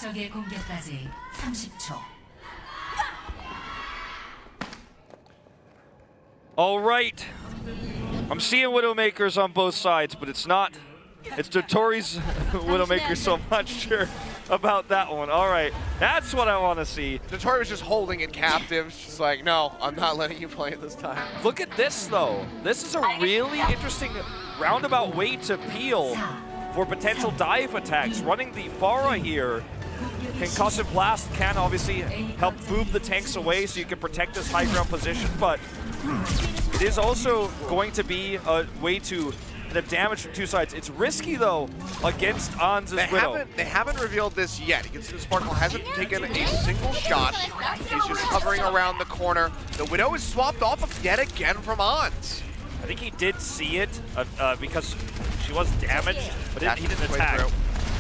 적의 공격까지 30초. All right. I'm seeing Widowmakers on both sides, but it's not. It's Dotori's Widowmaker, so I'm not sure about that one. All right, that's what I want to see. Dotori was just holding it captive. She's like, no, I'm not letting you play it this time. Look at this, though. This is a really interesting roundabout way to peel for potential dive attacks. Running the Pharah here. Concussive Blast can obviously help move the tanks away so you can protect this high ground position, but it is also going to be a way to the damage from two sides. It's risky, though, against Ans's Widow. They haven't revealed this yet. You can see the Sparkle hasn't taken a single shot. He's just hovering around the corner. The Widow is swapped off of yet again from Ans. I think he did see it because she was damaged, but he didn't attack.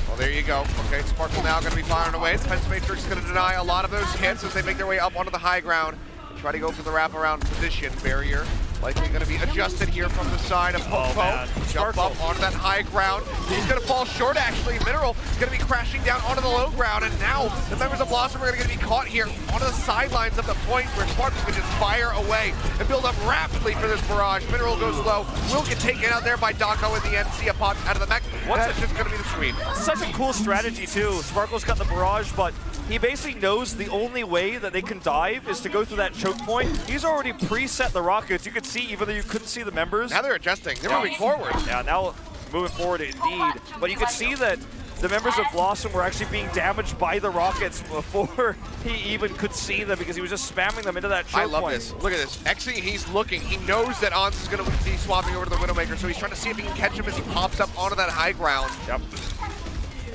Well, there you go. Okay, Sparkle now going to be firing away. Defense Matrix is going to deny a lot of those hits as they make their way up onto the high ground. Try to go for the wraparound position. Barrier likely going to be adjusted here from the side of Popo. Jump up onto that high ground. He's going to fall short, actually. Mineral is going to be crashing down onto the low ground. And now the members of BlossoM are going to be caught here onto the sidelines of the point where Sparkle can just fire away and build up rapidly for this barrage. Mineral goes low. Will get taken out there by Dako in the end. Sia pops out of the mech. That's just going to be the sweep. Such a cool strategy, too. Sparkle's got the barrage, but he basically knows the only way that they can dive is to go through that choke point. He's already preset the rockets. You could see, even though you couldn't see the members. Now they're adjusting. They're moving forward. Yeah, now moving forward indeed. But you could see that the members of BlossoM were actually being damaged by the rockets before he even could see them because he was just spamming them into that choke point. I love this. Look at this. Exy, he's looking. He knows that Ans is going to be swapping over to the Widowmaker, so he's trying to see if he can catch him as he pops up onto that high ground. Yep.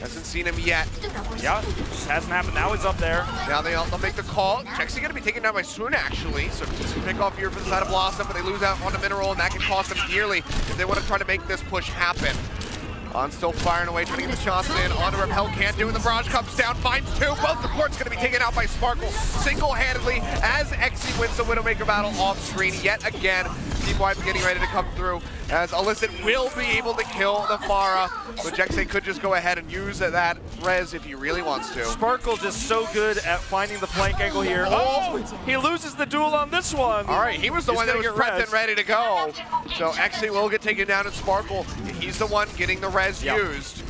Hasn't seen him yet. Yeah, just hasn't happened. Now he's up there. Now they'll make the call. Jexy going to be taken down by Swoon, actually. So some pick off here for the side of BlossoM, but they lose out on the Mineral, and that can cost them dearly if they want to try to make this push happen. On still firing away, trying to get the shots in. Onto Repel, can't do it. The barrage comes down, finds two. Both the ports going to be taken out by Sparkle single-handedly as Exy wins the Widowmaker battle off screen yet again. Deep Wipe getting ready to come through as Illicit will be able to kill the Pharah. So Jexy could just go ahead and use that res if he really wants to. Sparkle just so good at finding the flank angle here. Oh, he loses the duel on this one. All right, he was the one that was prepped and ready to go. So Exy will get taken down, and Sparkle, he's the one getting the res used.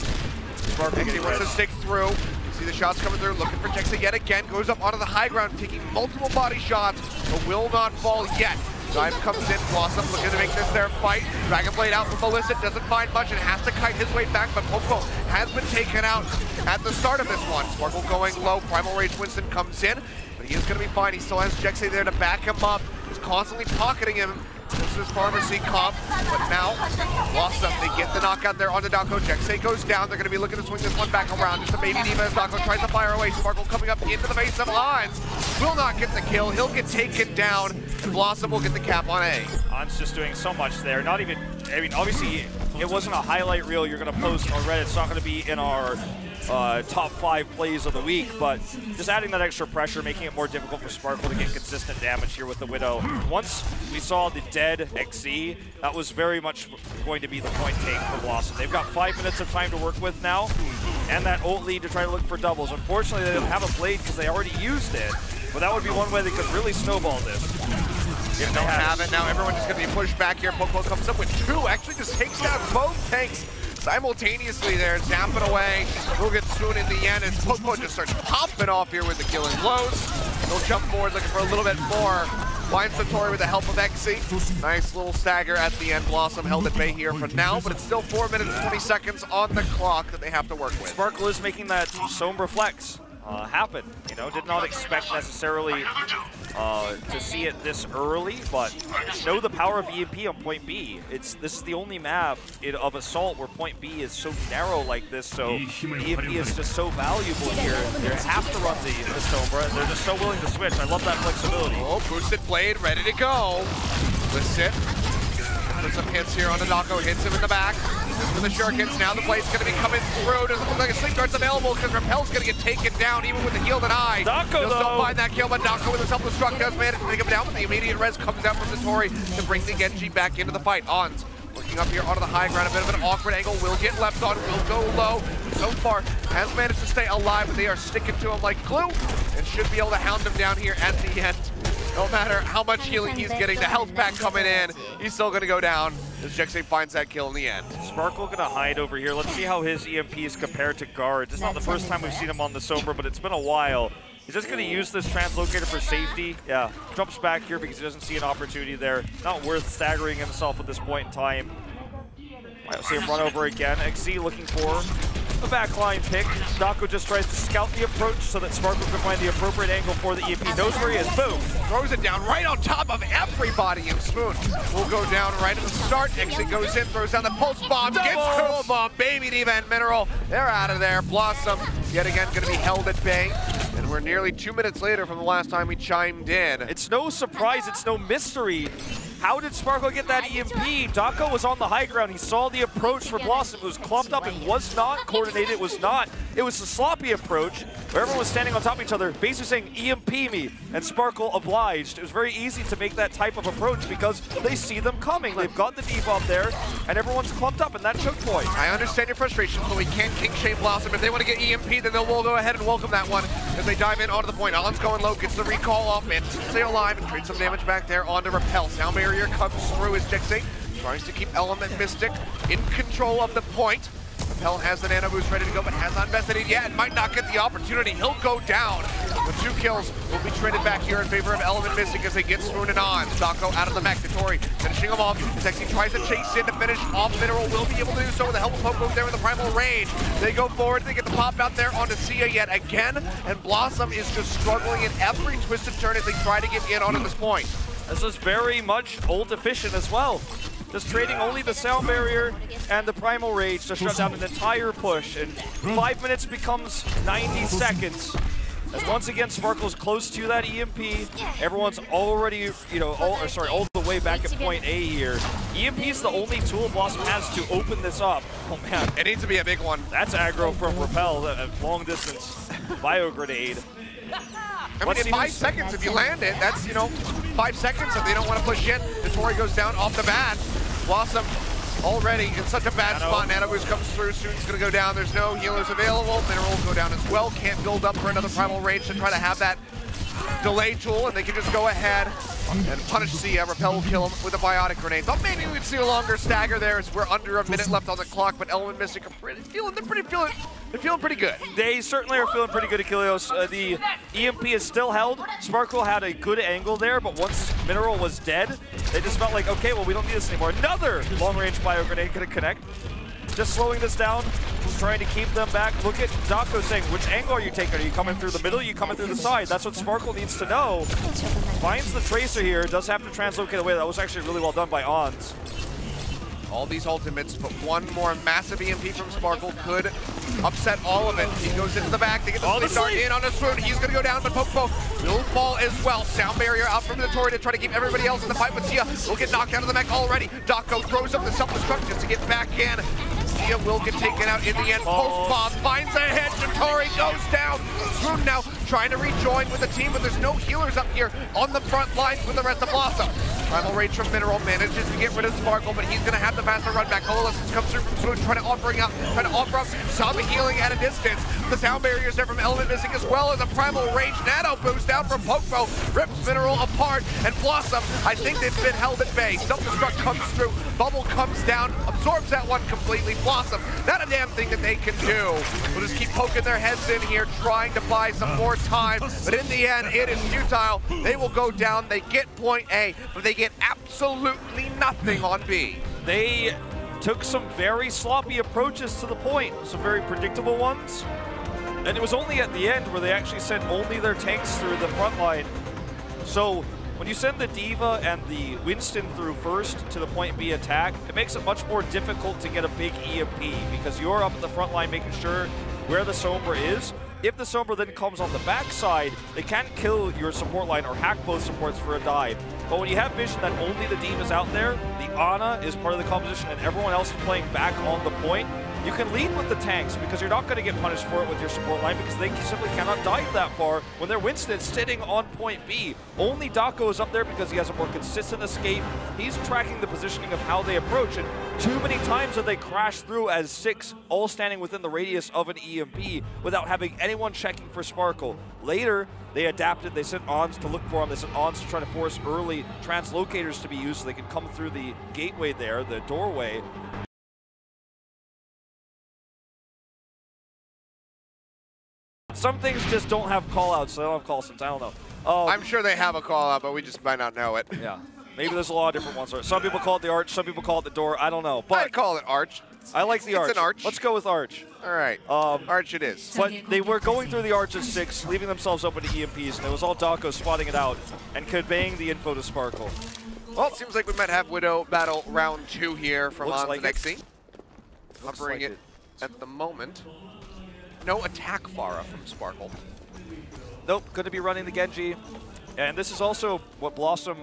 Exy wants to stick through. See the shots coming through, looking for Jexy yet again. Goes up onto the high ground, taking multiple body shots, but will not fall yet. Dive comes in, BlossoM looking to make this their fight. Dragon Blade out from Illicit, doesn't find much and has to kite his way back, but Popo has been taken out at the start of this one. Sparkle going low, Primal Rage Winston comes in, but he is going to be fine. He still has Jexy there to back him up. He's constantly pocketing him. This is Pharmacy comp, but now BlossoM, they get the knockout there onto Dako. Jexy goes down. They're going to be looking to swing this one back around. Just a baby diva as Dako tries to fire away. Sparkle coming up into the base of Ans. Will not get the kill. He'll get taken down, and BlossoM will get the cap on A. Ans just doing so much there. Not even, I mean, obviously, it wasn't a highlight reel you're going to post on Reddit. It's not going to be in our top 5 plays of the week, but just adding that extra pressure, making it more difficult for Sparkle to get consistent damage here with the Widow. Once we saw the dead XC, that was very much going to be the point take for BlossoM. They've got 5 minutes of time to work with now, and that ult lead to try to look for doubles. Unfortunately, they don't have a blade because they already used it, but that would be one way they could really snowball this. If they have it, now everyone's just going to be pushed back here. Popo comes up with 2, actually just takes down both tanks simultaneously there, zapping away. We'll get Swoon in the end as Popo just starts popping off here with the killing blows. He'll jump forward looking for a little bit more. Finds Dotori with the help of Exy. Nice little stagger at the end. BlossoM held at bay here for now, but it's still 4 minutes, 20 seconds on the clock that they have to work with. Sparkle is making that Sombra flex happen. You know, did not expect necessarily to see it this early, but know the power of EMP on point B. This is the only map of Assault where point B is so narrow like this, so EMP is just so valuable here. They have to run the Sombra, and they're just so willing to switch. I love that flexibility. Oh, boosted blade, ready to go. Listen. Put some hits here on the Dako, hits him in the back. For the Shurikens, now the blade's going to be coming through. Doesn't look like a sleep dart's available because Repel's going to get taken down even with the heal denied. Dako, He'll still find that kill, but Dako with his helpless struck does manage to take him down, but the immediate res comes out from Dotori to bring the Genji back into the fight. Ons Working up here onto the high ground, a bit of an awkward angle, will get left on, will go low. So far, has managed to stay alive, but they are sticking to him like glue, and should be able to hound him down here at the end. No matter how much healing he's getting, the health pack coming in, he's still gonna go down as Jexay finds that kill in the end. Sparkle gonna hide over here. Let's see how his EMP is compared to guards. It's not the first time we've seen him on the Sombra, but it's been a while. He's just going to use this translocator for safety. Yeah, jumps back here because he doesn't see an opportunity there. Not worth staggering himself at this point in time. Might see him run over again. XZ looking for a backline pick. Dako just tries to scout the approach so that Sparkle can find the appropriate angle for the EMP. Knows where he is. Boom. Throws it down right on top of everybody, and Spoon will go down right at the start. XZ goes in, throws down the pulse bomb, gets to him. Baby Diva and Mineral, they're out of there. BlossoM, yet again, going to be held at bay. And we're nearly 2 minutes later from the last time we chimed in. It's no surprise, it's no mystery. How did Sparkle get that EMP? Dako was on the high ground. He saw the approach for BlossoM. It was clumped up and was not coordinated. It was not. It was a sloppy approach where everyone was standing on top of each other, basically saying, EMP me, and Sparkle obliged. It was very easy to make that type of approach because they see them coming. They've got the diva up there, and everyone's clumped up in that choke point. I understand your frustration, but we can't king shame BlossoM. If they want to get EMP, then we'll go ahead and welcome that one as they dive in onto the point. Alan's going low, gets the recall off, and stay alive and trade some damage back there onto Repel. Sound barrier comes through as Jexay tries to keep Element Mystic in control of the point. Repel has the nano boost ready to go, but has not invested it yet and might not get the opportunity. He'll go down. With 2 kills, will be traded back here in favor of Element Mystic as they get Swoon and on. Dako out of the mech. Tori finishing him off. Sexy tries to chase in to finish off Mineral. Will be able to do so with the help of Popo there in the primal range. They go forward. They get the pop out there onto Sia yet again. And BlossoM is just struggling in every twisted turn as they try to get in onto this point. This is very much ult efficient as well. Just trading only the sound barrier and the primal rage to shut down an entire push. And 5 minutes becomes 90 seconds. As once again, Sparkle's close to that EMP. Everyone's already, all the way back at point A here. EMP is the only tool BlossoM has to open this up. Oh man. It needs to be a big one. That's aggro from Repel, a long distance bio grenade. I mean, in 5 seconds, if you land it, that's, 5 seconds if they don't want to push in. The Tori goes down off the bat. BlossoM already in such a bad spot. Nano boost comes through, Soon's going to go down. There's no healers available. Mineral will go down as well. Can't build up for another primal rage to try to have that delay tool, and they can just go ahead and punish Sia. Repel will kill him with a biotic grenade. Thought maybe we'd see a longer stagger there as we're under a minute left on the clock, but Element Mystic are feeling pretty good. They certainly are feeling pretty good, Achilios. The EMP is still held. Sparkle had a good angle there, but once Mineral was dead, they just felt like, okay, well, we don't need this anymore. Another long-range bio grenade gonna connect. Just slowing this down, just trying to keep them back. Look at Dako saying, which angle are you taking? Are you coming through the middle? Are you coming through the side? That's what Sparkle needs to know. Finds the Tracer here, does have to translocate away. That was actually really well done by Ons. All these ultimates, but one more massive EMP from Sparkle could upset all of it. He goes into the back to get the sleep dart in on a Swoon. He's going to go down, but Popo will fall as well. Sound barrier out from the Tori to try to keep everybody else in the fight with Sia. Will get knocked out of the mech already. Dako throws up the self-destruct just to get back in. Sia will get taken out in the end. Post bomb finds a hit. Tori goes down. Swoon now trying to rejoin with the team, but there's no healers up here on the front lines with the rest of BlossoM. Primal Rage from Mineral manages to get rid of Sparkle, but he's going to have the faster run back. Coalescence comes through from Swoon, trying to offer up some healing at a distance. The sound barrier is there from Element Missing, as well as a Primal Rage nano boost down from Popo. Rips Mineral apart, and BlossoM, I think they've been held at bay. Self-destruct comes through, Bubble comes down, absorbs that one completely. BlossoM, not a damn thing that they can do. We'll just keep poking their heads in here, trying to buy some more time, but in the end, it is futile. They will go down, they get point A, but they get absolutely nothing on B. They took some very sloppy approaches to the point, some very predictable ones. And it was only at the end where they actually sent only their tanks through the front line. So when you send the Diva and the Winston through first to the point B attack, it makes it much more difficult to get a big EMP because you're up at the front line making sure where the Sombra is. If the Sombra then comes on the backside, they can't kill your support line or hack both supports for a dive. But when you have vision that only the Diva's out there, the Ana is part of the composition and everyone else is playing back on the point, you can lead with the tanks because you're not going to get punished for it with your support line because they simply cannot dive that far when they're Winston sitting on point B. Only Dako is up there because he has a more consistent escape. He's tracking the positioning of how they approach, and too many times have they crashed through as 6, all standing within the radius of an EMP without having anyone checking for Sparkle. Later, they adapted, they sent Ons to look for him, they sent Ons to try to force early translocators to be used so they could come through the gateway there, the doorway. Some things just don't have call-outs, so they don't have call signs, I don't know. I'm sure they have a call-out, but we just might not know it. Yeah, maybe there's a lot of different ones. Some people call it the arch, some people call it the door, I don't know. But I'd call it arch. I like the arch. It's an arch. Let's go with arch. All right, arch it is. But they were going through the arch at 6, leaving themselves open to EMPs, and it was all Dako spotting it out and conveying the info to Sparkle. Well, it seems like we might have Widow battle round 2 here from Ons and XC. Covering it at the moment. No attack Pharah from Sparkle. Nope, going to be running the Genji. And this is also what BlossoM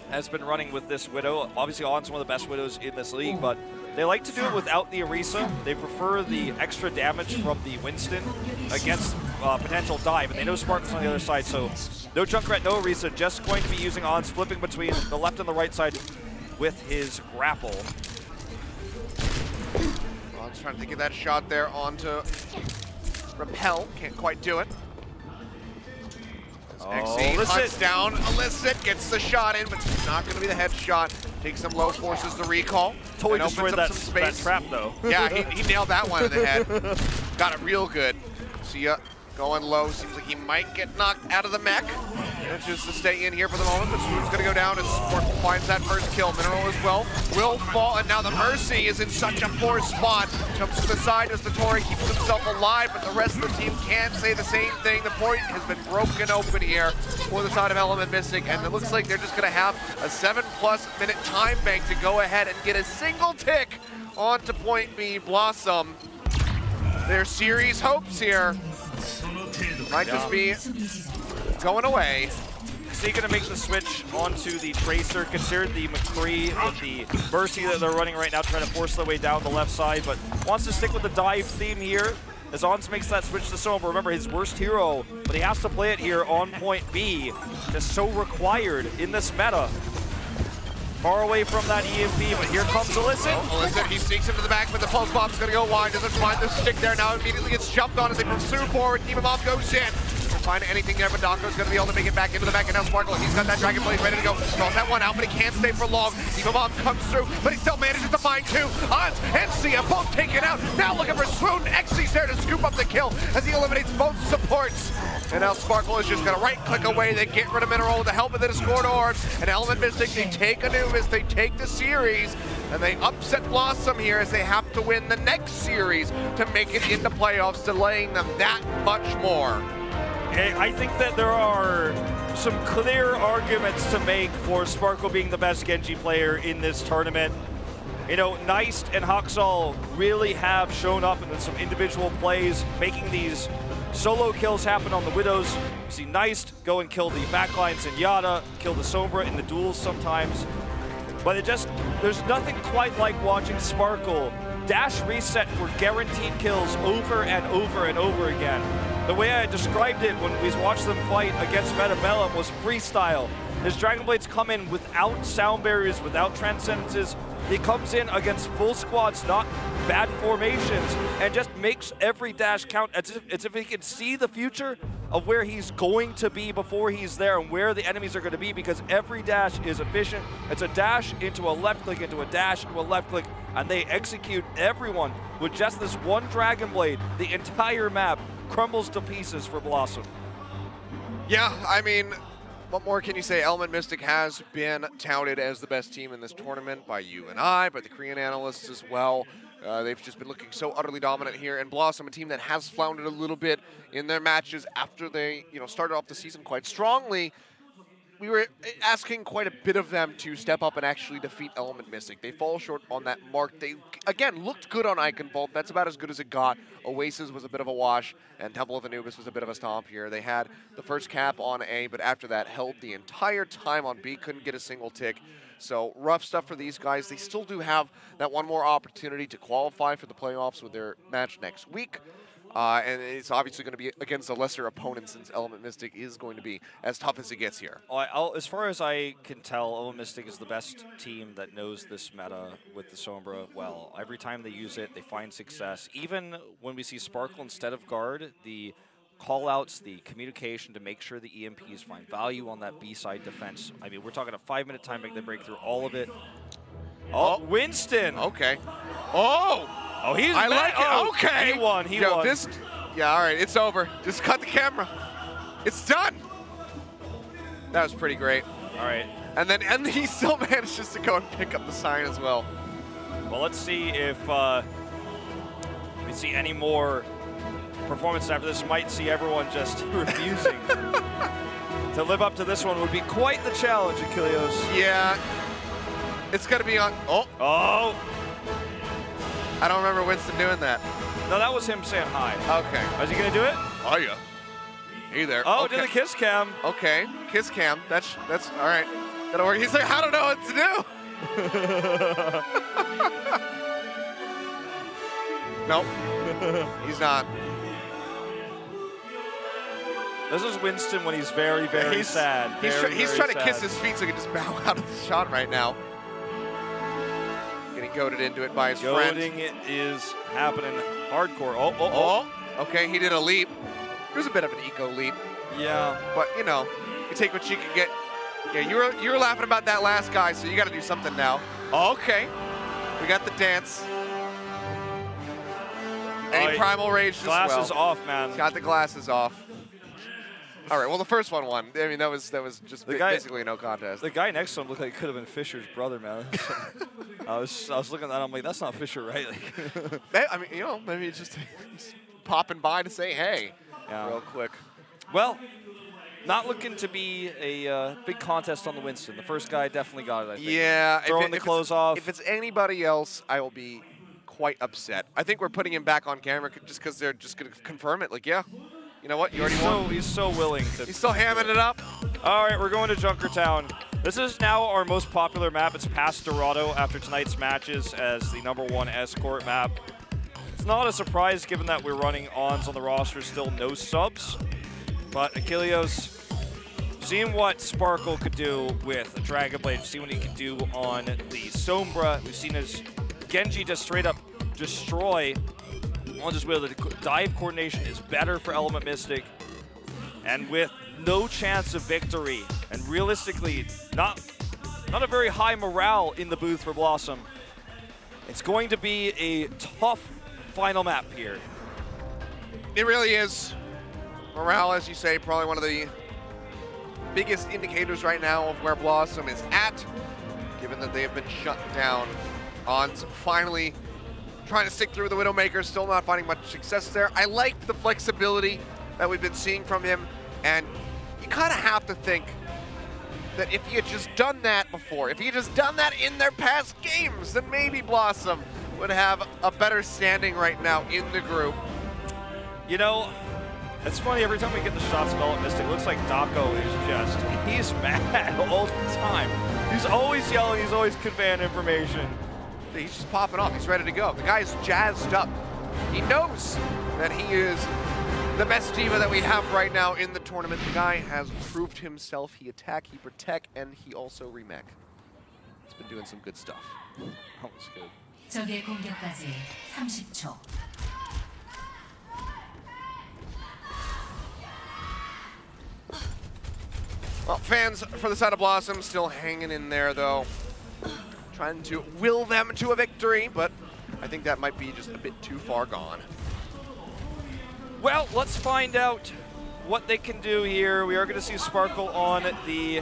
has been running with this Widow. Obviously, On's one of the best Widows in this league, but they like to do it without the Orisa. They prefer the extra damage from the Winston against potential dive, and they know Sparkle's on the other side, so no Junkrat, no Orisa, just going to be using Ons, flipping between the left and the right side with his grapple. Ons trying to get that shot there onto Repel, can't quite do it. XC hunts down Illicit, gets the shot in, but it's not going to be the headshot. Takes some low, forces the recall. Totally destroyed that trap, though. Yeah, he nailed that one in the head. Got it real good. Sia going low. Seems like he might get knocked out of the mech. Manages to stay in here for the moment, but Swoon's going to go down as Sparkle finds that first kill. Mineral as well will fall, and now the Mercy is in such a poor spot. Jumps to the side as the Tori keeps himself alive, but the rest of the team can't say the same thing. The point has been broken open here for the side of Element Mystic, and it looks like they're just going to have a 7+ minute time bank to go ahead and get a single tick onto point B. BlossoM, their series hopes here might just be going away. So you're going to make the switch onto the Tracer, considered the McCree with the Mercy that they're running right now, trying to force their way down the left side, but wants to stick with the dive theme here as Ons makes that switch to Sombra. Remember, his worst hero, but he has to play it here on point B. Just so required in this meta. Far away from that EMP, but here comes Illicit. Illicit, he sneaks into the back, but the pulse bomb's going to go wide. Doesn't find the stick there now. Immediately gets jumped on as they pursue forward. Team Mob goes in. Don't find anything there, but Dako's going to be able to make it back into the back. And now Sparkle, he's got that Dragon Blade ready to go. Throws that one out, but he can't stay for long. Team Mob comes through, but he still manages to find 2. Ons and Sia both taken out. Now looking for Swoon. XC's there to scoop up the kill as he eliminates both supports. And now Sparkle is just going to right-click away. They get rid of Mineral with the help of the Discord Orb. And Element Mystic, they take Anubis, they take the series, and they upset BlossoM here as they have to win the next series to make it into playoffs, delaying them that much more. I think that there are some clear arguments to make for Sparkle being the best Genji player in this tournament. You know, Neist and Haksal really have shown up in some individual plays, making these solo kills happen on the Widows. You see Neist go and kill the backlines and Yada, kill the Sombra in the duels sometimes. But there's nothing quite like watching Sparkle dash reset for guaranteed kills over and over and over again. The way I described it when we watched them fight against Metabellum was freestyle. His Dragon Blades come in without sound barriers, without transcendences. He comes in against full squads, not bad formations, and just makes every dash count as if he can see the future of where he's going to be before he's there and where the enemies are going to be, because every dash is efficient. It's a dash into a left click, into a dash into a left click, and they execute everyone with just this one Dragon Blade. The entire map crumbles to pieces for BlossoM. Yeah, I mean, what more can you say? Element Mystic has been touted as the best team in this tournament by you and I, by the Korean analysts as well. They've just been looking so utterly dominant here. And BlossoM, a team that has floundered a little bit in their matches after they, started off the season quite strongly. we were asking quite a bit of them to step up and actually defeat Element Mystic. They fall short on that mark. They, again, looked good on Icon Vault. That's about as good as it got. Oasis was a bit of a wash, and Temple of Anubis was a bit of a stomp here. They had the first cap on A, but after that held the entire time on B, couldn't get a single tick. So rough stuff for these guys. They still do have that one more opportunity to qualify for the playoffs with their match next week. And it's obviously going to be against a lesser opponent since Element Mystic is going to be as tough as it gets here. As far as I can tell, Element Mystic is the best team that knows this meta with the Sombra well. Every time they use it, they find success. Even when we see Sparkle instead of Guard, the call-outs, the communication to make sure the EMPs find value on that B-side defense. I mean, we're talking a 5-minute time to break through all of it. Oh, Winston! Okay. Oh! Oh, he's I like it. Oh, okay. He won. He won. Yeah, all right. It's over. Just cut the camera. It's done. That was pretty great. All right. And he still manages to go and pick up the sign as well. Well, let's see if we see any more performances after this. Might see everyone just refusing to live up to this one. Would be quite the challenge, Achilios. Yeah. It's going to be on. Oh. Oh. I don't remember Winston doing that. No, that was him saying hi. Okay. Is he going to do it? Oh, yeah. Hey there. Oh, okay. did the kiss cam. Okay. Kiss cam. That's all right. Gotta work. He's like, I don't know what to do. Nope. He's not. This is Winston when he's very, very sad. He's trying to kiss his feet so he can just bow out of the shot right now. Getting goaded into it by his friend. Goading it is happening hardcore. Oh. Okay, he did a leap. It was a bit of an eco leap. Yeah. But, you know, you take what you can get. Yeah, you were laughing about that last guy, so you got to do something now. Okay. We got the dance. And he primal raged as well. Glasses off, man. Got the glasses off. All right, well, the first one won. I mean, that was just basically no contest. The guy next to him looked like it could have been Fisher's brother, man. I was looking at that, I'm like, that's not Fisher, right? Like, I mean, you know, maybe it's just he's popping by to say hey real quick. Well, not looking to be a big contest on the Winston. The first guy definitely got it, I think. Yeah. Throwing the clothes off. If it's anybody else, I will be quite upset. I think we're putting him back on camera just because they're just going to confirm it. Like, yeah. You know what? You already won. He's so willing to. He's still hamming it up. All right, we're going to Junkertown. This is now our most popular map. It's past Dorado after tonight's matches as the #1 escort map. It's not a surprise given that we're running ONs on the roster, still no subs. But Achilios, seeing what Sparkle could do with a Dragon Blade, see what he could do on the Sombra. We've seen his Genji just straight up destroy. On his wheel, the dive coordination is better for Element Mystic, and with no chance of victory, and realistically, not a very high morale in the booth for BlossoM. It's going to be a tough final map here. It really is. Morale, as you say, probably one of the biggest indicators right now of where BlossoM is at, given that they have been shut down. ONs finally trying to stick through the Widowmaker, still not finding much success there. I like the flexibility that we've been seeing from him, and you kind of have to think that if he had just done that before, if he had just done that in their past games, then maybe BlossoM would have a better standing right now in the group. You know, it's funny, every time we get the shots of Element Mystic, it looks like Daco is he's mad all the time. He's always yelling, he's always conveying information. He's just popping off. He's ready to go. The guy's jazzed up. He knows that he is the best diva that we have right now in the tournament. The guy has proved himself. He attack, he protect, and he also remech. He's been doing some good stuff. That was good. 적의 공격까지 30초. Well, fans for the side of BlossoM still hanging in there, though. Trying to will them to a victory, but I think that might be just a bit too far gone. Well, let's find out what they can do here. We are going to see Sparkle on the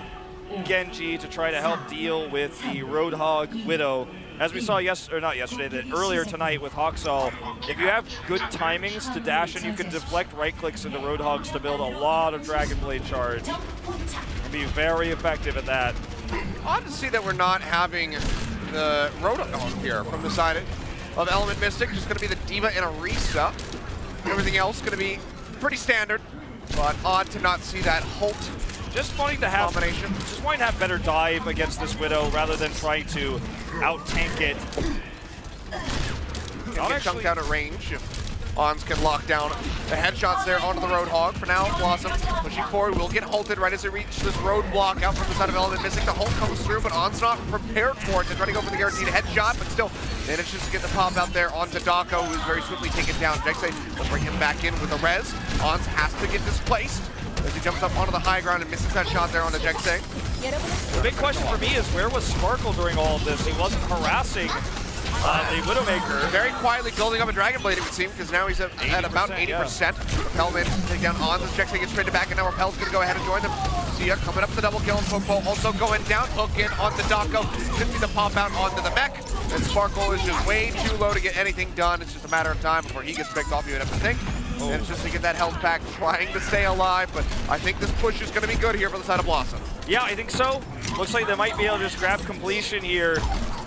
Genji to try to help deal with the Roadhog Widow. As we saw earlier tonight with Hawksall, if you have good timings to dash and you can deflect right clicks into Roadhogs to build a lot of Dragon Blade charge. And be very effective at that. Odd to see that we're not having the Roadhog here from the side of Element Mystic. Just going to be the Diva and Orisa. Everything else going to be pretty standard, but odd to not see that Holt just wanting to have combination. Just wanting to have better dive against this Widow rather than trying to out-tank it. Get chunked out at range. Ons can lock down the headshots there onto the Roadhog. For now, BlossoM pushing forward, will get halted right as they reach this roadblock out from the side of Element Mystic. The Holt comes through, but On's not prepared for it. They're trying to go for the guaranteed headshot, but still manages to get the pop out there onto Dako, who's very swiftly taken down. Jexay will bring him back in with a res. Ons has to get displaced as he jumps up onto the high ground and misses that shot there onto Jexay. The big question for me is, where was Sparkle during all of this? He wasn't harassing the Widowmaker. Very quietly building up a Dragon Blade, it would seem, because now he's at about 80%. Yeah. Repel manages to take down Ons as Jexay gets traded back, and now Repel's going to go ahead and join them. Sia coming up with the double kill, and Popo also going down, hook in onto Dako. Should be the pop out onto the mech, and Sparkle is just way too low to get anything done. It's just a matter of time before he gets picked off, you would have to think. Oh. And it's just to get that health back, trying to stay alive, but I think this push is going to be good here for the side of BlossoM. Yeah, I think so. Looks like they might be able to just grab completion here.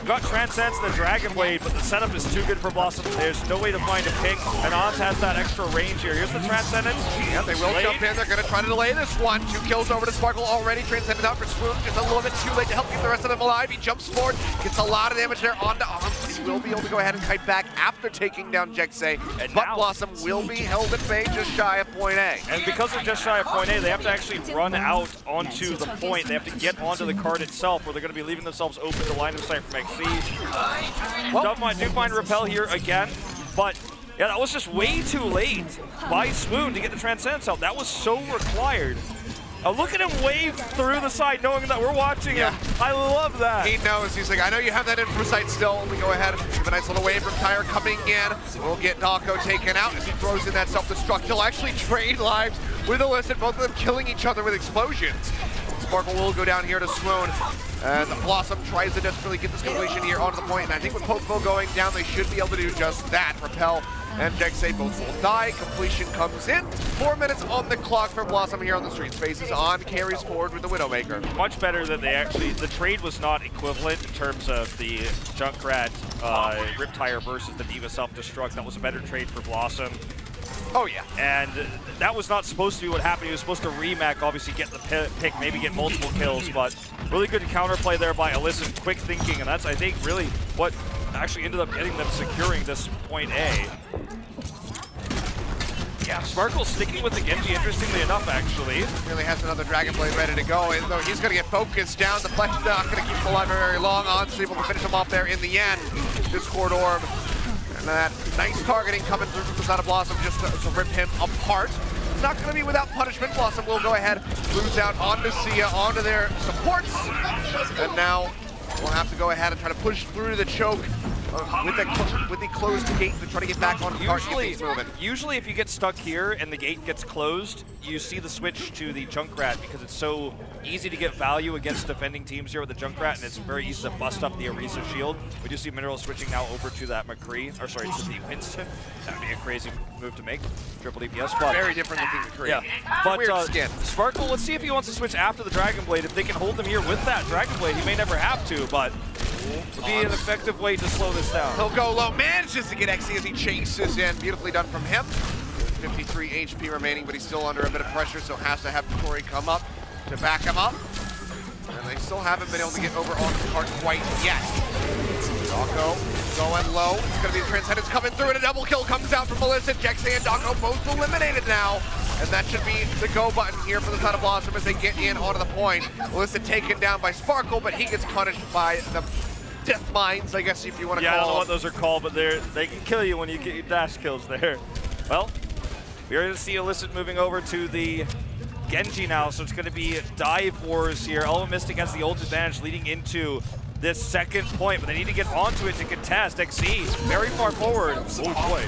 Got Transcends the Dragon Blade, but the setup is too good for BlossoM. There's no way to find a pick, and Ons has that extra range here. Here's the Transcendence. Yeah, they will jump in. They're going to try to delay this one. 2 kills over to Sparkle already. Transcendence out for Swoon. Just a little bit too late to help keep the rest of them alive. He jumps forward, gets a lot of damage there onto Ons, but he will be able to go ahead and kite back after taking down Jexay. But BlossoM will be held at bay just shy of point A. And because they're just shy of point A, they have to actually run out onto the point. They have to get onto the card itself, where they're going to be leaving themselves open to line of sight from XC. Well, do find Repel here again, but yeah, that was just way too late by Swoon to get the Transcendence out. That was so required. Look at him wave through the side, knowing that we're watching him. I love that. He knows. He's like, I know you have that info sight still. We go ahead, give a nice little wave from Tyre coming in. We'll get Dako taken out as he throws in that self-destruct. He'll actually trade lives with Illicit, both of them killing each other with explosions. Sparkle will go down here to Swoon. And BlossoM tries to desperately get this completion here onto the point, and I think with Pokeball going down, they should be able to do just that. Repel and Jexay both will die. Completion comes in. 4 minutes on the clock for BlossoM here on the street. Spaces on, carries forward with the Widowmaker. Much better than they actually, the trade was not equivalent in terms of the Junkrat Riptire versus the Diva self-destruct. That was a better trade for BlossoM. Oh yeah. And that was not supposed to be what happened. He was supposed to remake, obviously get the pick, maybe get multiple kills, but really good counterplay there by Illicit, quick thinking, and that's, I think, really what actually ended up getting them securing this point A. Yeah, Sparkle sticking with the Genji, interestingly enough, actually. Really has another Dragon Blade ready to go, and though he's going to get focused down, the Fletch not going to keep him alive very long. On's able to finish him off there in the end. Discord Orb. And that nice targeting coming through from the side of BlossoM just to rip him apart. It's not going to be without punishment. BlossoM will go ahead, lose out onto Sia, onto their supports. And now we'll have to go ahead and try to push through the choke with the closed gate to try to get back on the cart. Usually if you get stuck here and the gate gets closed, you see the switch to the Junkrat because it's so easy to get value against defending teams here with the Junkrat, and it's very easy to bust up the Orisa shield. We do see Mineral switching now over to that McCree, or sorry, to the Winston. That would be a crazy move to make. Triple DPS, but very different looking McCree. Yeah, but weird skin. Sparkle, let's see if he wants to switch after the Dragon Blade. If they can hold him here with that Dragon Blade, he may never have to, but would be an effective way to slow this down. He'll go low, manages to get XC as he chases in. Beautifully done from him. 53 HP remaining, but he's still under a bit of pressure, so has to have Tori come up to back him up. And they still haven't been able to get over on the cart quite yet. Dako going low. It's going to be the Transcendence coming through, and a double kill comes out from Melissa. Jexay and Dako both eliminated now. And that should be the go button here for the side of BlossoM as they get in onto the point. Melissa taken down by Sparkle, but he gets punished by the Death Mines, I guess, if you want to call them. Yeah, I don't know what those are called, but they can kill you when you get your dash kills there. Well, we're going to see Illicit moving over to the Genji now, so it's going to be dive wars here. Element Mystic has the ult advantage leading into this second point, but they need to get onto it to contest. XC very far forward. Oh boy.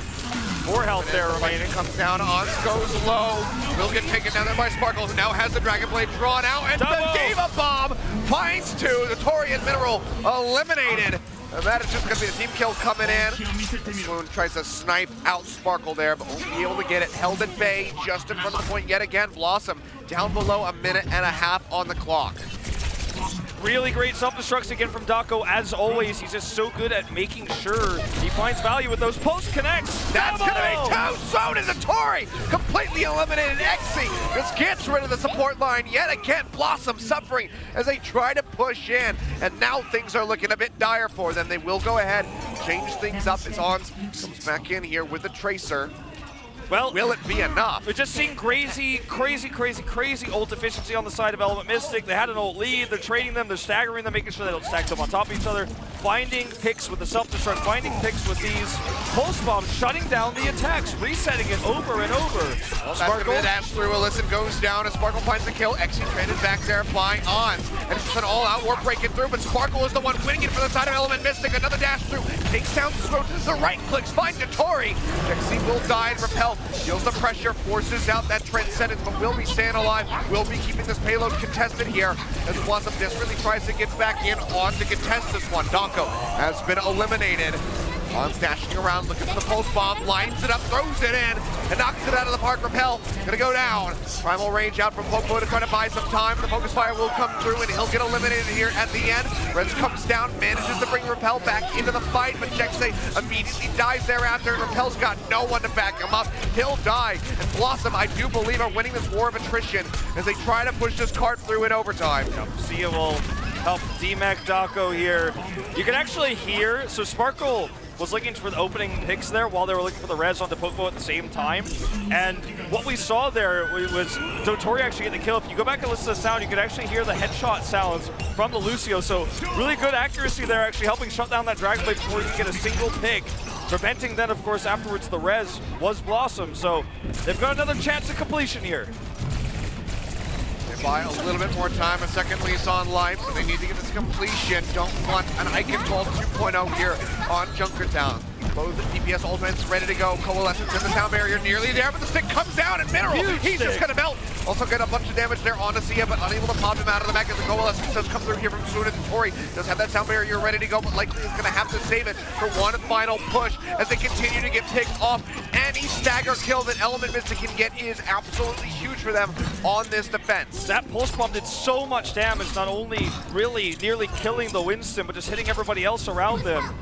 4 health there remaining. Comes down, Ons goes low. Will get taken down there by Sparkle, who now has the Dragon Blade drawn out, and the Diva Bomb finds 2. The Tori and Mineral eliminated. And that is just going to be the team kill coming in. Swoon tries to snipe out Sparkle there, but won't be able to get it. Held at bay just in front of the point yet again. BlossoM down below a minute and a half on the clock. Really great self-destructs again from Dako. As always, he's just so good at making sure he finds value with those post connects. That's going to be two. So does Tori. Completely eliminated. Exi just gets rid of the support line yet again. BlossoM suffering as they try to push in. And now things are looking a bit dire for them. They will go ahead, change things up as Ons comes back in here with the Tracer. Well, will it be enough? We're just seeing crazy ult efficiency on the side of Element Mystic. They had an ult lead, they're trading them, they're staggering them, making sure they don't stack them on top of each other, finding picks with the self-destruct, finding picks with these pulse bombs, shutting down the attacks, resetting it over and over. Well, that's going to be the dash through. Alyssum goes down as Sparkle finds the kill. Exi traded back there by Ons. And it's just an all-out war breaking through, but Sparkle is the one winning it for the side of Element Mystic. Another dash through, takes down Schröder to the right, clicks, finds Tori. Exi will die and repel. Feels the pressure, forces out that Transcendence, but will be staying alive, will be keeping this payload contested here as BlossoM desperately tries to get back in on to contest this one. Dako has been eliminated. Ons dashing around, looking for the pulse bomb, lines it up, throws it in, and knocks it out of the park. Repel, gonna go down. Primal range out from Popo to try to buy some time. The focus fire will come through, and he'll get eliminated here at the end. Reds comes down, manages to bring Repel back into the fight, but Jexay immediately dies thereafter, and Repel's got no one to back him up. He'll die, and BlossoM, I do believe, are winning this war of attrition as they try to push this cart through in overtime. Sia will help DMAC Dako here. You can actually hear, so Sparkle was looking for the opening picks there while they were looking for the res onto Popo at the same time. And what we saw there was Tori actually get the kill. If you go back and listen to the sound, you could actually hear the headshot sounds from the Lucio. So really good accuracy there, actually helping shut down that Dragon Blade before you can get a single pick. Preventing then, of course, afterwards the res was BlossoM. So they've got another chance at completion here. Buy a little bit more time, a second lease on life, so they need to get this completion. Don't want an Icon Ball 2.0 here on Junkertown. Both the DPS ultimates ready to go. Coalescence in the sound barrier nearly there, but the stick comes down and Mineral, he's just gonna melt. Also get a bunch of damage there on Sia, but unable to pop him out of the back as the Coalescence does come through here from Swoon, and Tori does have that sound barrier ready to go, but likely is gonna have to save it for one final push as they continue to get picked off. Any stagger kill that Element Mystic can get is absolutely huge for them on this defense. That pulse bomb did so much damage, not only really nearly killing the Winston, but just hitting everybody else around them.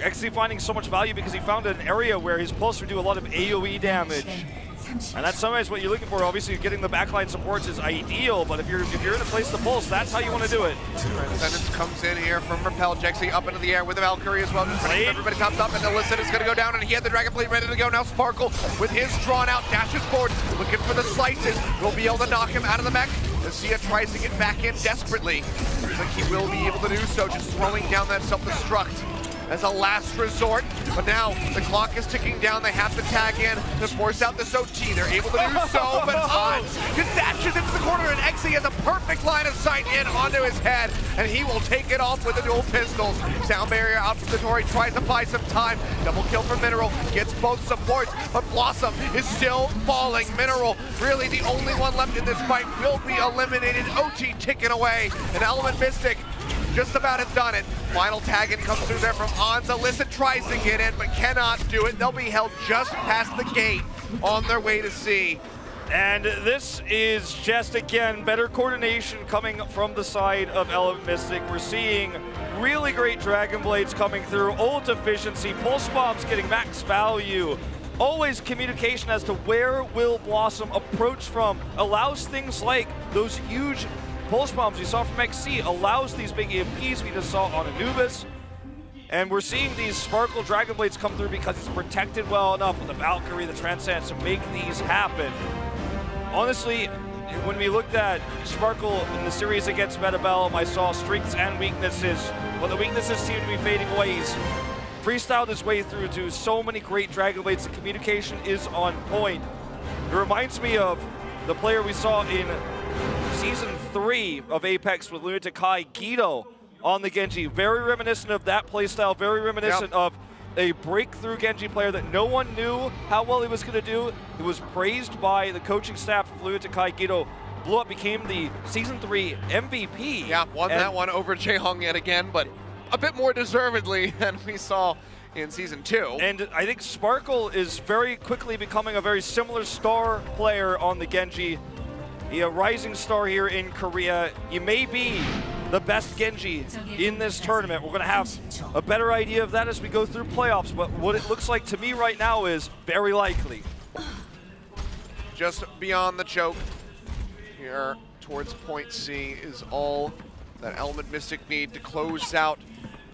Actually finding so much value because he found an area where his pulse would do a lot of AoE damage. And that's sometimes what you're looking for. Obviously, getting the backline supports is ideal, but if you're in a place to pulse, that's how you want to do it. Transcendence comes in here from Repel. Jexy up into the air with the Valkyrie as well. Just ready, everybody comes up, and Alyssum is going to go down, and he had the Dragon Blade ready to go. Now Sparkle with his drawn out dashes forward, looking for the slices. Will be able to knock him out of the mech. Sia tries to get back in desperately. Looks like he will be able to do so, just throwing down that self-destruct as a last resort, but now the clock is ticking down. They have to tag in to force out this OT. They're able to do so, but Ons just dashes into the corner, and Exi has a perfect line of sight in onto his head, and he will take it off with the dual pistols. Sound barrier out from the Tori, tries to buy some time. Double kill for Mineral, gets both supports, but BlossoM is still falling. Mineral, really the only one left in this fight, will be eliminated. OT ticking away, and Element Mystic just about has done it. Final tag in comes through there from Ons. Alyssum tries to get in, but cannot do it. They'll be held just past the gate on their way to C. And this is just, again, better coordination coming from the side of Element Mystic. We're seeing really great Dragon Blades coming through, ult efficiency, pulse bombs getting max value. Always communication as to where will BlossoM approach from. Allows things like those huge pulse bombs you saw from XC, allows these big EMPs we just saw on Anubis. And we're seeing these Sparkle Dragon Blades come through because it's protected well enough with the Valkyrie, the Transcendence to make these happen. Honestly, when we looked at Sparkle in the series against Metabellum, I saw strengths and weaknesses. Well, the weaknesses seem to be fading away. He's freestyled his way through to so many great Dragon Blades. The communication is on point. It reminds me of the player we saw in Season 3 of Apex with Lunatic Kai, Guido, on the Genji. Very reminiscent of that playstyle, very reminiscent of a breakthrough Genji player that no one knew how well he was going to do. He was praised by the coaching staff of Lunatic Kai. Guido blew up, became the Season 3 MVP. Yeah, won that one over Jaehong yet again, but a bit more deservedly than we saw in Season 2. And I think Sparkle is very quickly becoming a very similar star player on the Genji. A rising star here in Korea. You may be the best Genji in this tournament. We're going to have a better idea of that as we go through playoffs, but what it looks like to me right now is very likely. Just beyond the choke here towards point C is all that Element Mystic need to close out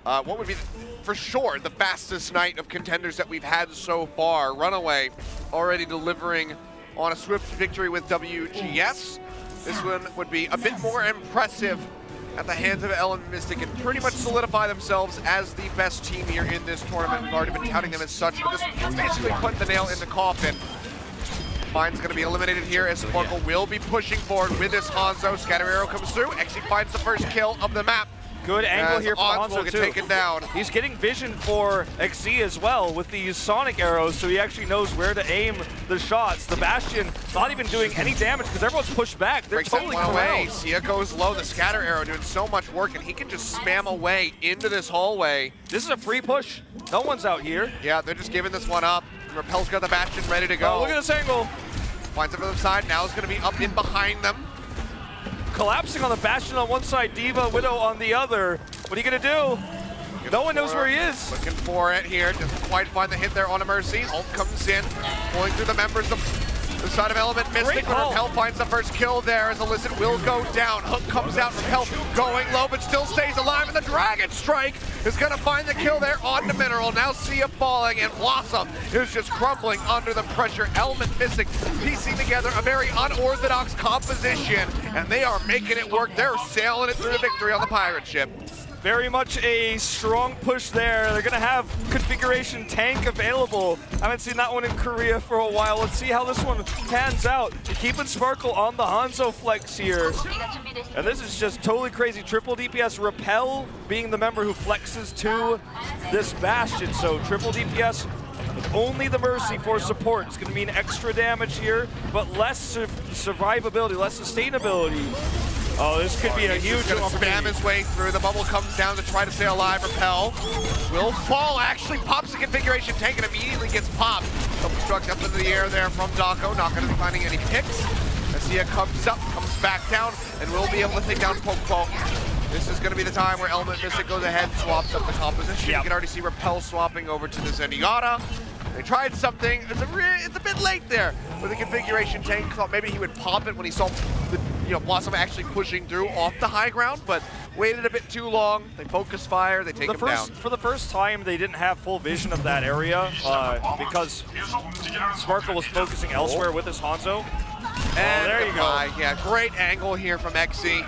what would be, for sure, the fastest night of Contenders that we've had so far. Runaway already delivering on a swift victory with WGS. This one would be a bit more impressive at the hands of Element Mystic and pretty much solidify themselves as the best team here in this tournament. We've already been touting them as such, but this basically put the nail in the coffin. Mine's going to be eliminated here as Sparkle will be pushing forward with this Hanzo. Scatter Arrow comes through. Actually finds the first kill of the map. Good angle here for Hanzo get too. Taken down. He's getting vision for XZ as well with these Sonic arrows, so he actually knows where to aim the shots. The Bastion not even doing any damage because everyone's pushed back. They're totally away. Sia goes low. The Scatter Arrow doing so much work, and he can just spam away into this hallway. This is a free push. No one's out here. Yeah, they're just giving this one up. Repel's got the Bastion ready to go. Oh, look at this angle. Finds it from the side. Now it's going to be up in behind them. Collapsing on the Bastion on one side, Diva, Widow on the other. What are you going to do? No one knows where he is. Looking for it here. Doesn't quite find the hit there on a Mercy. Ult comes in, pulling through the members of the side of Element Mystic. But Repel finds the first kill there as Illicit will go down. Hook comes out, Repel going low, but still stays alive. And the Dragon Strike is going to find the kill there on the Mineral. Now Sia falling, and BlossoM is just crumbling under the pressure. Element Mystic piecing together a very unorthodox composition, and they are making it work. They're sailing it through the victory on the pirate ship. Very much a strong push there. They're going to have configuration tank available. I haven't seen that one in Korea for a while. Let's see how this one pans out. They're keeping Sparkle on the Hanzo flex here. And this is just totally crazy. Triple DPS, Repel being the member who flexes to this Bastion. So triple DPS with only the Mercy for support. It's going to mean extra damage here, but less survivability, less sustainability. Oh, this could be a huge opportunity. Spam his way through. The bubble comes down to try to stay alive. Repel will fall. Actually pops the configuration tank and immediately gets popped. Self-destruct up into the air there from Dako. Not going to be finding any picks. Sia comes up, comes back down, and will be able to take down Pokeball. This is going to be the time where Element Mystic goes ahead and swaps up the composition. You can already see Repel swapping over to the Zenyatta. They tried something. It's a bit late there with the configuration tank. Thought maybe he would pop it when he saw the BlossoM actually pushing through off the high ground, but waited a bit too long. They focus fire. They take him down. For the first time, they didn't have full vision of that area because Sparkle was focusing elsewhere with his Hanzo. And there you go. Yeah, great angle here from XZ.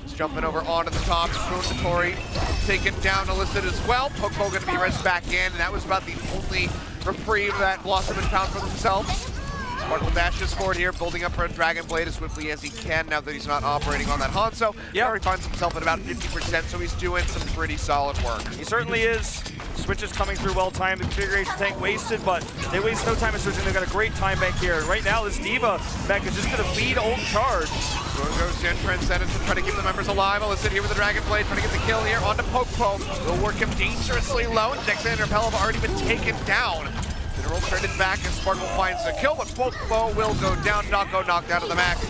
He's jumping over onto the top. Schröder taken down Illicit as well. Pokeball going to be res back in, and that was about the only reprieve that BlossoM had found for themselves. Sparkle dashes forward here, building up for a Dragon Blade as swiftly as he can now that he's not operating on that Hanzo. He already finds himself at about 50%, so he's doing some pretty solid work. He certainly is. Switches coming through well timed. The configuration tank wasted, but they waste no time in switching. They've got a great time bank here. Right now, this Diva mech is just going to feed ult charge. Goes in, Transcendence to try to keep the members alive. Illicit here with the Dragon Blade, trying to get the kill here onto Popo. Will work him dangerously low, and Dex and Repel have already been taken down. Mineral traded back, and Sparkle finds the kill, but Popo will go down. Dako knocked out of the max.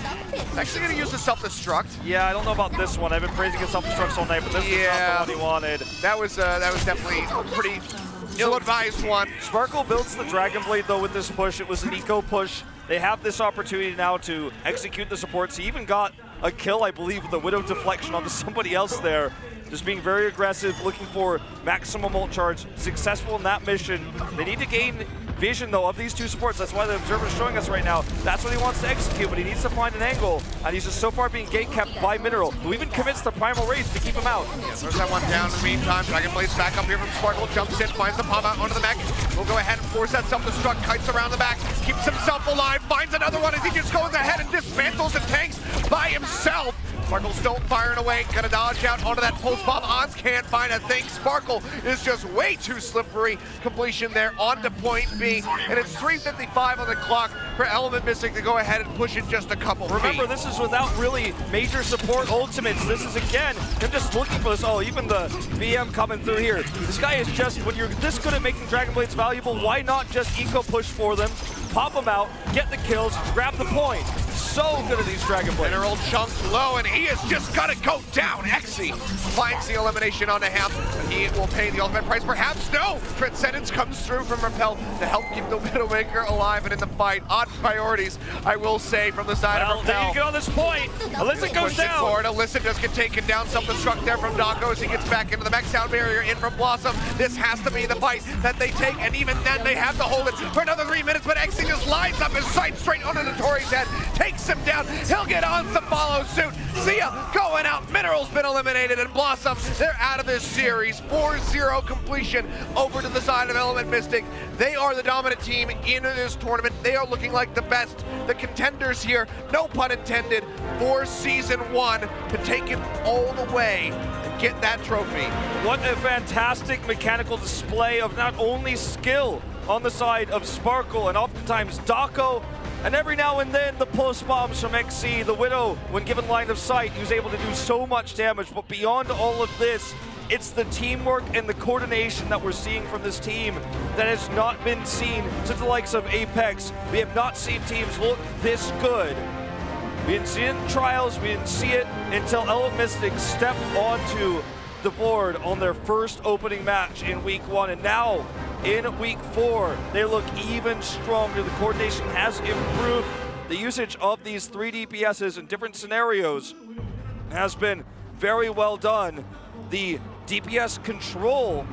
Actually going to use the self-destruct. Yeah, I don't know about this one. I've been praising his self-destructs all night, but this is not the one he wanted. That was definitely a pretty ill-advised one. Sparkle builds the Dragon Blade, though, with this push. It was an eco push. They have this opportunity now to execute the supports. He even got a kill, I believe, with the Widow deflection onto somebody else there. Just being very aggressive, looking for maximum ult charge. Successful in that mission. They need to gain vision, though, of these two supports. That's why the Observer's showing us right now. That's what he wants to execute, but he needs to find an angle. And he's just so far being gate-kept by Mineral, who even commits the Primal Raise to keep him out. Yeah, throws that one down in the meantime. Dragon Blade's back up here from Sparkle. Jumps in, finds the pop out onto the mech. We'll go ahead and force that self-destruct. Kites around the back. Keeps himself alive. Finds another one as he just goes ahead and dismantles and tanks by himself. Sparkle still firing away, gonna dodge out onto that pulse bomb. Ons can't find a thing. Sparkle is just way too slippery. Completion there onto point B, and it's 3:55 on the clock for Element Mystic to go ahead and push it just a couple Remember, feet. this is without really major support ultimates. This is, again, him just looking for this. Oh, even the BM coming through here. This guy is just, when you're this good at making Dragon Blades valuable, why not just eco push for them, pop them out, get the kills, grab the point. So good at these Dragon Blades. Mineral chunks low, and he is just gonna go down. Exi finds the elimination onto him, and he will pay the ultimate price. Perhaps no! Transcendence comes through from Repel to help keep the Widowmaker alive and in the fight. Odd priorities, I will say, from the side of Repel. There you go on this point. Alyssa goes down. Forward. Alyssa does get taken down. Self-destruct there from Dako as he gets back into the mech sound barrier in from BlossoM. This has to be the fight that they take, and even then they have to hold it for another 3 minutes, but Exi just lines up his sight straight onto the Tori's head, takes him down. He'll get on to follow suit. Zia going out. Mineral's been eliminated, and BlossoM, they're out of this series. 4-0 completion over to the side of Element Mystic. They are the dominant team in this tournament. They are looking like the best. The contenders here, no pun intended, for Season 1 to take it all the way and get that trophy. What a fantastic mechanical display of not only skill on the side of Sparkle and oftentimes Dako, and every now and then the pulse bombs from XC. The Widow, when given line of sight, he was able to do so much damage. But beyond all of this, it's the teamwork and the coordination that we're seeing from this team that has not been seen since the likes of Apex. We have not seen teams look this good. We didn't see it in trials, we didn't see it until Element Mystic stepped onto the board on their first opening match in week 1, and now in week 4 they look even stronger. The coordination has improved. The usage of these 3 DPSs in different scenarios has been very well done. The DPS control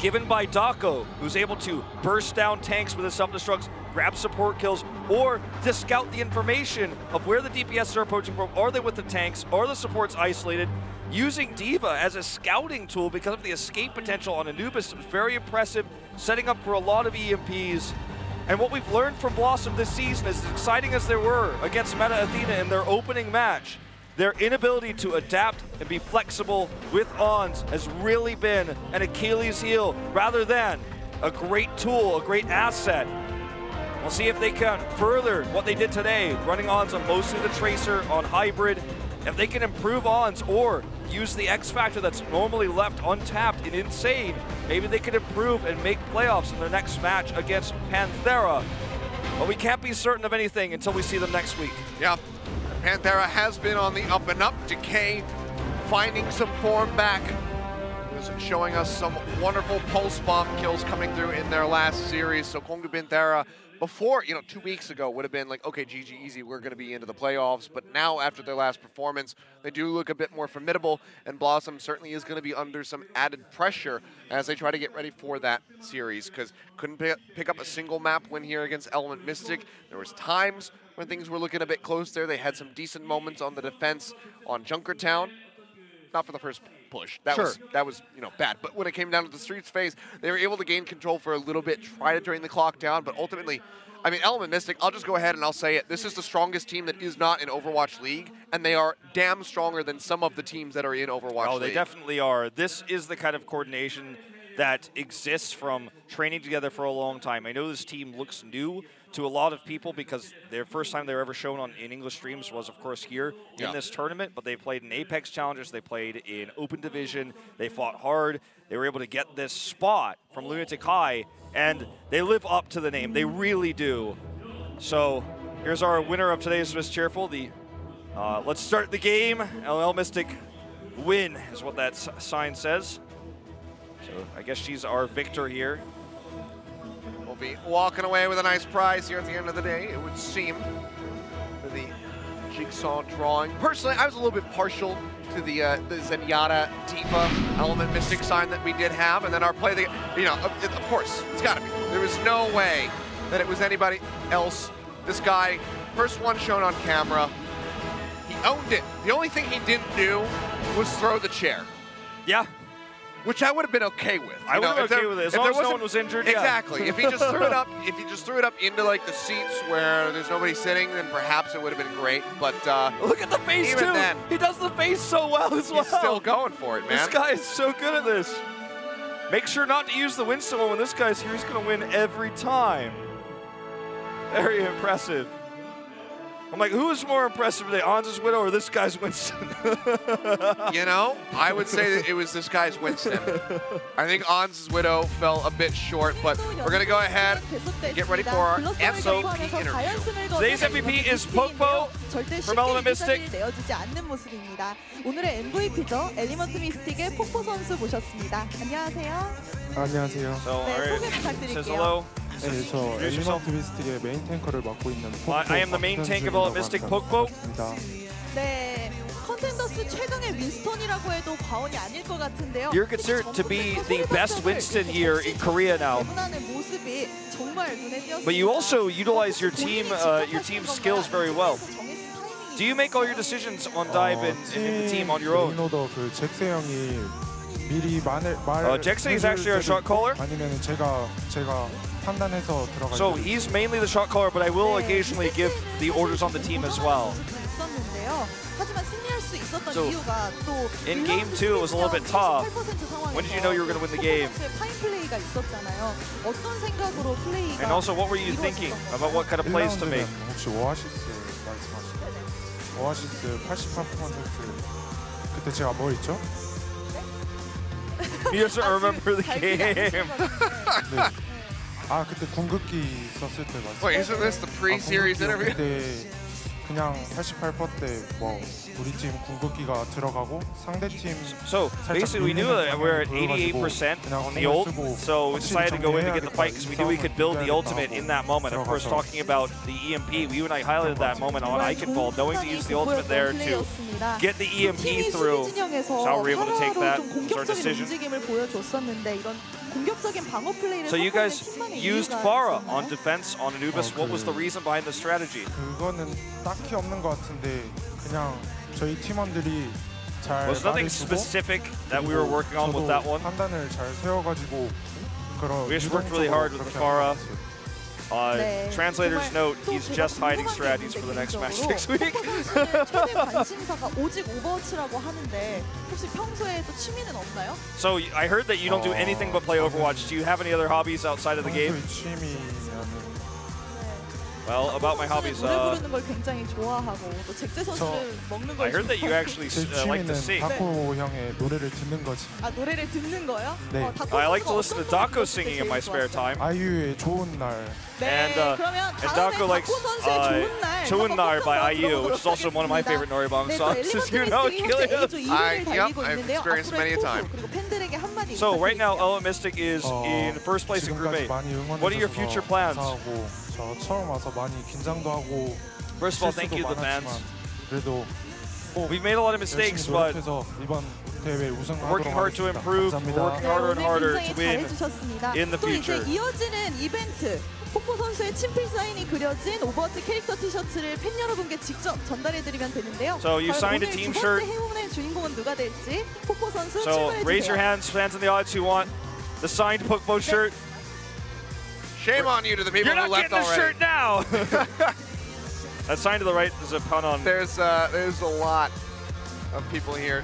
given by Dako, who's able to burst down tanks with his self-destructs, grab support kills, or to scout the information of where the DPS are approaching from. Are they with the tanks? Are the supports isolated? Using D.Va as a scouting tool because of the escape potential on Anubis was very impressive, setting up for a lot of EMPs. And what we've learned from BlossoM this season, as exciting as they were against Meta Athena in their opening match, their inability to adapt and be flexible with Ons has really been an Achilles heel rather than a great tool, a great asset. We'll see if they can further what they did today, running Ons on mostly the Tracer, on Hybrid. If they can improve Ons or use the X Factor that's normally left untapped in Insane, maybe they could improve and make playoffs in their next match against Panthera. But we can't be certain of anything until we see them next week. Yeah, Panthera has been on the up and up. Decay finding some form back. Was showing us some wonderful pulse bomb kills coming through in their last series. So Kongu Panthera, before, 2 weeks ago, would have been like, okay, GG easy, we're going to be into the playoffs. But now, after their last performance, they do look a bit more formidable, and BlossoM certainly is going to be under some added pressure as they try to get ready for that series, because couldn't pick up a single map win here against Element Mystic. There was times when things were looking a bit close there. They had some decent moments on the defense on Junkertown. Not for the first push. That was bad. But when it came down to the Streets phase, they were able to gain control for a little bit, try to drain the clock down, but ultimately, I mean, Element Mystic, I'll just go ahead and I'll say it. This is the strongest team that is not in Overwatch League, and they are damn stronger than some of the teams that are in Overwatch League. Oh, they definitely are. This is the kind of coordination that exists from training together for a long time. I know this team looks new to a lot of people because their first time they were ever shown in English streams was, of course, here in this tournament, but they played in Apex Challengers, they played in Open Division, they fought hard, they were able to get this spot from Lunatic High, and they live up to the name. They really do. So here's our winner of today's Miss Cheerful. Let's start the game. LL Mystic win is what that sign says. So I guess she's our victor here. We'll be walking away with a nice prize here at the end of the day, it would seem, for the jigsaw drawing. Personally, I was a little bit partial to the Zenyatta D.Va Element Mystic sign that we did have, and then our play, of course, it's got to be. There was no way that it was anybody else. This guy, first one shown on camera, he owned it. The only thing he didn't do was throw the chair. Yeah. Which I would have been okay with. I would have been okay with it as long as no one was injured. Exactly. Yeah. If he just threw it up, into like the seats where there's nobody sitting, then perhaps it would have been great. But look at the face even too. Then, he does the face so well as well. He's still going for it, man. This guy is so good at this. Make sure not to use the Winston one when this guy's here. He's going to win every time. Very impressive. I'm like, who is more impressive today, Ans's Widow or this guy's Winston? You know, I would say that it was this guy's Winston. I think Ans's Widow fell a bit short, but we're going to go ahead and get ready for our MVP interview. Today's MVP is Pokpo from Element Mystic. 오늘의 MVP죠. 엘리먼트 미스틱의 폭포 선수 모셨습니다. 안녕하세요. 안녕하세요. 네, 소개 부탁드릴게요. Says hello. 네, 저 엘리먼트 미스틱의 메인 탱커를 맡고 있는 I am the main tank of Element Mystic, Pokpo. 네, 컨텐더스 최강의 윈스턴이라고 해도 과언이 아닐 것 같은데요. You're considered to be the best Winston here in Korea now. 모습이 정말 눈에 띄었습니다. But you also utilize your team's skills very well. Do you make all your decisions on dive in the team on your own? 그 잭세 형이 미리 Jackson is actually our shot caller. 아니면 제가 판단해서 들어가요. So he's mainly the shot caller, but I will occasionally give the orders on the team as well. So in game 2 it was a little bit tough. When did you know you were going to win the game? And also, what were you thinking about what kind of plays to make? 혹시 오아시스 말씀하시나요? 오아시스 88% 그때 제가 뭐 했죠? He doesn't remember the game. 네. 아 그때 궁극기 썼을 때 맞아요. Wait, isn't this the pre-series interview? 그때 그냥 88% 때 뭐 우리 팀 궁극기가 들어가고 상대 팀. So basically, we knew that we were at 88% on the ult, so we decided to go in to get the fight because we knew we could build the ultimate in that moment. Of course, talking about the EMP, you and I highlighted that moment on Iconfall, knowing to use the ultimate there to get the EMP through. So how we were able to take that was our decision. So you guys used Pharah on defense on Anubis. What was the reason behind the strategy? 그거는 딱히 없는 것 같은데 그냥 저희 팀원들이 잘 Was nothing specific that we were working on with that one? 판단을 잘 세워가지고 그런. We just worked really hard with the Pharah. Translator's note, he's just hiding strategies for the next match next week. So I heard that you don't do anything but play Overwatch. Do you have any other hobbies outside of the game? Well, about my hobbies, I heard that you actually like to sing. 다코 형의 노래를 듣는 거지. 아, 노래를 듣는 거요? 네. I like to listen to Daco singing in my spare time. 아이유의 좋은 날. And Daco likes 좋은 날 by IU, which is also one of my favorite Noraebang songs, as you know, Achilios. Yep, I've experienced many a time. So right now, Element Mystic is in first place in Group A. What are your future plans? 저 처음 와서 많이 긴장도 하고. First of all, thank you to the fans. 그래도 we've made a lot of mistakes, but 이번 대회 우승하도록 working hard to improve, working harder and harder to win in the future. 이어지는 이벤트. 폭포 선수의 친필 사인이 그려진 오버워치 캐릭터 티셔츠를 팬 여러분께 직접 전달해드리면 되는데요. So you signed a team shirt. 행운의 주인공은 누가 될지 폭포 선수 So 출발해주세요. raise your hands, fans in the audience who want the signed Pokpo shirt. Shame on you to the people who left already. You're not getting the shirt now. That sign to the right is a pun on. There's a lot of people here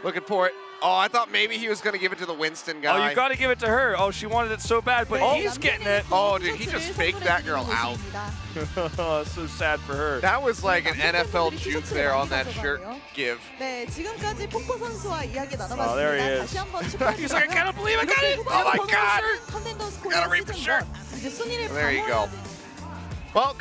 looking for it. Oh, I thought maybe he was going to give it to the Winston guy. Oh, you got to give it to her. Oh, she wanted it so bad, but he's getting it. Oh, dude, he just faked that girl out. So sad for her. That was like an NFL juke there on that shirt give. 네, 지금까지 폭포 선수와 이야기 나눠봤습니다. Oh, there he is. 다시 한번 He's like, I can't believe I got it. Oh my God. 컨텐더스 Gotta read the shirt. 이제 순위를 There you go. Well.